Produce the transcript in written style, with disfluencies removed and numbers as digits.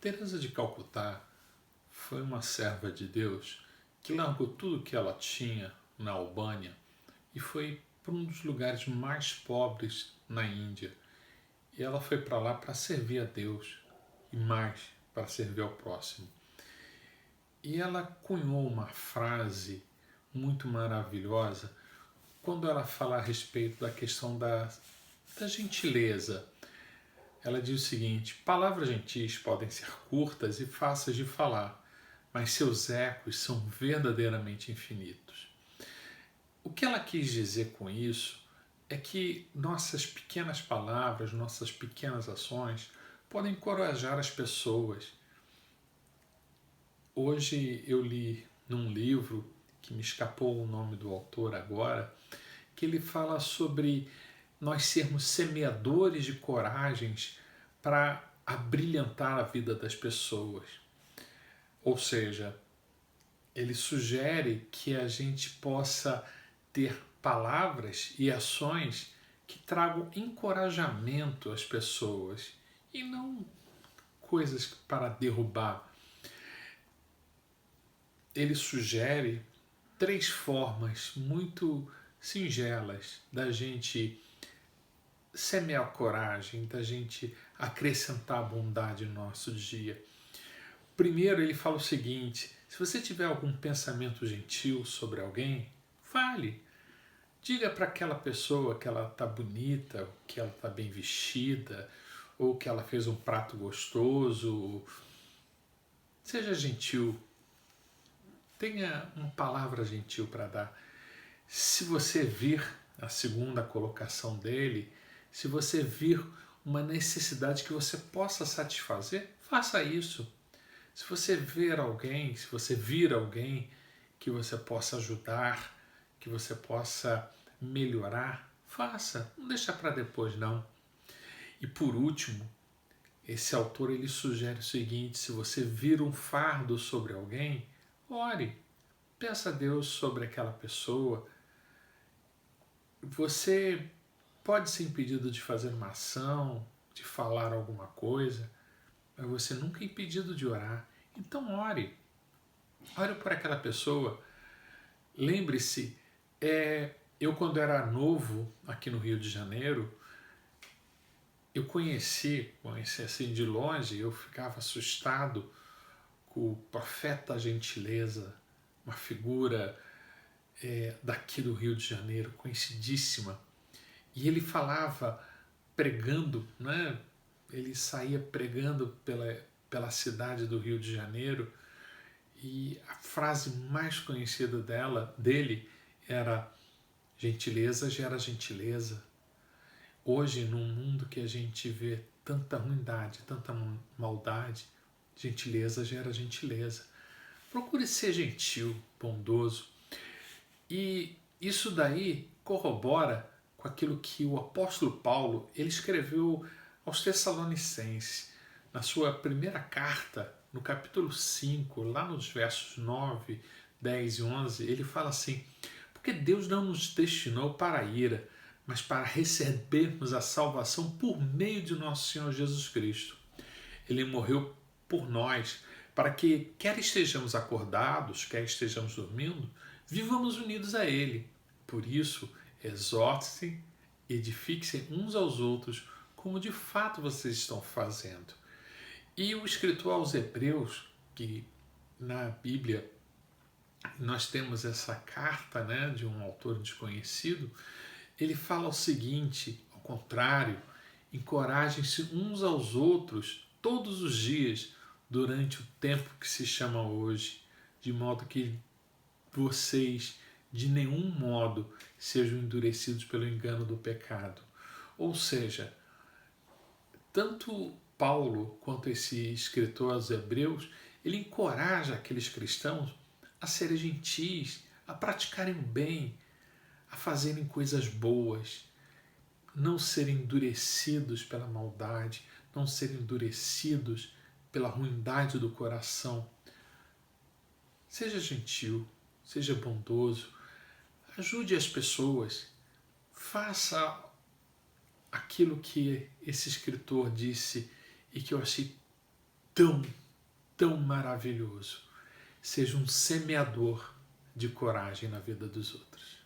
Teresa de Calcutá foi uma serva de Deus que largou tudo que ela tinha na Albânia e foi para um dos lugares mais pobres na Índia. E ela foi para lá para servir a Deus e mais para servir ao próximo. E ela cunhou uma frase muito maravilhosa quando ela fala a respeito da questão da gentileza. Ela diz o seguinte: palavras gentis podem ser curtas e fáceis de falar, mas seus ecos são verdadeiramente infinitos. O que ela quis dizer com isso é que nossas pequenas palavras, nossas pequenas ações podem encorajar as pessoas. Hoje eu li num livro, que me escapou o nome do autor agora, que ele fala sobre nós sermos semeadores de coragens para abrilhantar a vida das pessoas. Ou seja, ele sugere que a gente possa ter palavras e ações que tragam encorajamento às pessoas e não coisas para derrubar. Ele sugere 3 formas muito singelas da gente semear coragem, da gente acrescentar bondade no nosso dia. Primeiro, ele fala o seguinte: se você tiver algum pensamento gentil sobre alguém, fale. Diga para aquela pessoa que ela está bonita, que ela está bem vestida, ou que ela fez um prato gostoso. Seja gentil. Tenha uma palavra gentil para dar. Se você vir a segunda colocação dele, se você vir uma necessidade que você possa satisfazer, faça isso. Se você ver alguém, se você vir alguém que você possa ajudar, que você possa melhorar, faça. Não deixa para depois, não. E por último, esse autor ele sugere o seguinte: se você vir um fardo sobre alguém, ore. Peça a Deus sobre aquela pessoa. Você pode ser impedido de fazer uma ação, de falar alguma coisa, mas você nunca é impedido de orar. Então ore. Ore por aquela pessoa. Lembre-se, eu quando era novo aqui no Rio de Janeiro, eu conheci assim de longe, eu ficava assustado com o profeta Gentileza, uma figura daqui do Rio de Janeiro, conhecidíssima. E ele falava, pregando, né? Ele saía pregando pela cidade do Rio de Janeiro, e a frase mais conhecida dele era: gentileza gera gentileza. Hoje, num mundo que a gente vê tanta ruindade, tanta maldade, gentileza gera gentileza. Procure ser gentil, bondoso. E isso daí corrobora com aquilo que o apóstolo Paulo ele escreveu aos Tessalonicenses, na sua primeira carta, no capítulo 5, lá nos versos 9, 10 e 11, ele fala assim: porque Deus não nos destinou para a ira, mas para recebermos a salvação por meio de nosso Senhor Jesus Cristo. Ele morreu por nós, para que, quer estejamos acordados, quer estejamos dormindo, vivamos unidos a Ele. Por isso, exortem-se, edifiquem uns aos outros, como de fato vocês estão fazendo. E o escritor aos Hebreus, que na Bíblia nós temos essa carta, né, de um autor desconhecido, ele fala o seguinte: ao contrário, encorajem-se uns aos outros todos os dias durante o tempo que se chama hoje, de modo que vocês de nenhum modo sejam endurecidos pelo engano do pecado. Ou seja, tanto Paulo quanto esse escritor aos Hebreus, ele encoraja aqueles cristãos a serem gentis, a praticarem o bem, a fazerem coisas boas, não serem endurecidos pela maldade, não serem endurecidos pela ruindade do coração. Seja gentil, seja bondoso, ajude as pessoas, faça aquilo que esse escritor disse e que eu achei tão, tão maravilhoso. Seja um semeador de coragem na vida dos outros.